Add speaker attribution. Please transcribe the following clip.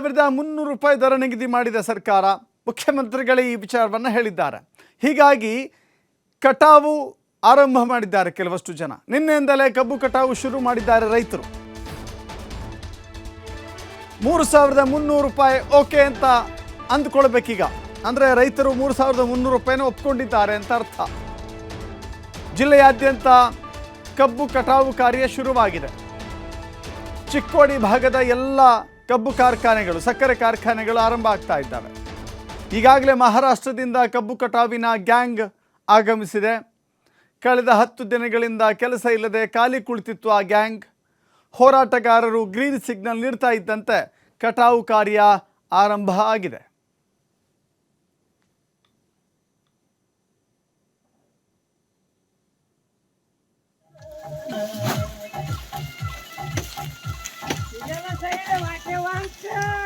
Speaker 1: ₹3,300 ದರ ನಿಗದಿ ಮಾಡಿದ ಸರ್ಕಾರ. ಮುಖ್ಯಮಂತ್ರಿಗಳೇ ಈ ವಿಚಾರವನ್ನು ಹೇಳಿದ್ದಾರೆ. ಹೀಗಾಗಿ ಕಟಾವು ಆರಂಭ ಮಾಡಿದ್ದಾರೆ ಕೆಲವಷ್ಟು ಜನ. ನಿನ್ನೆಯಿಂದಲೇ ಕಬ್ಬು ಕಟಾವು ಶುರು ಮಾಡಿದ್ದಾರೆ ರೈತರು. ₹3,300 ಓಕೆ ಅಂತ ಅಂದ್ಕೊಳ್ಬೇಕೀಗ. ಅಂದರೆ ರೈತರು ₹3,300 ಒಪ್ಕೊಂಡಿದ್ದಾರೆ ಅಂತ ಅರ್ಥ. ಜಿಲ್ಲೆಯಾದ್ಯಂತ ಕಬ್ಬು ಕಟಾವು ಕಾರ್ಯ ಶುರುವಾಗಿದೆ. ಚಿಕ್ಕೋಡಿ ಭಾಗದ ಎಲ್ಲ ಕಬ್ಬು ಕಾರ್ಖಾನೆಗಳು, ಸಕ್ಕರೆ ಕಾರ್ಖಾನೆಗಳು ಆರಂಭ ಆಗ್ತಾ ಇದ್ದಾವೆ. ಈಗಾಗಲೇ ಮಹಾರಾಷ್ಟ್ರದಿಂದ ಕಬ್ಬು ಕಟಾವಿನ ಗ್ಯಾಂಗ್ ಆಗಮಿಸಿದೆ. ಕಳೆದ 10 ದಿನಗಳಿಂದ ಕೆಲಸ ಇಲ್ಲದೆ ಖಾಲಿ ಕುಳಿತಿತ್ತು ಆ ಗ್ಯಾಂಗ್. ಹೋರಾಟಗಾರರು ಗ್ರೀನ್ ಸಿಗ್ನಲ್ ನೀಡ್ತಾ ಇದ್ದಂತೆ ಕಟಾವು ಕಾರ್ಯ ಆರಂಭ ಆಗಿದೆ.
Speaker 2: Ela saiu, vai ter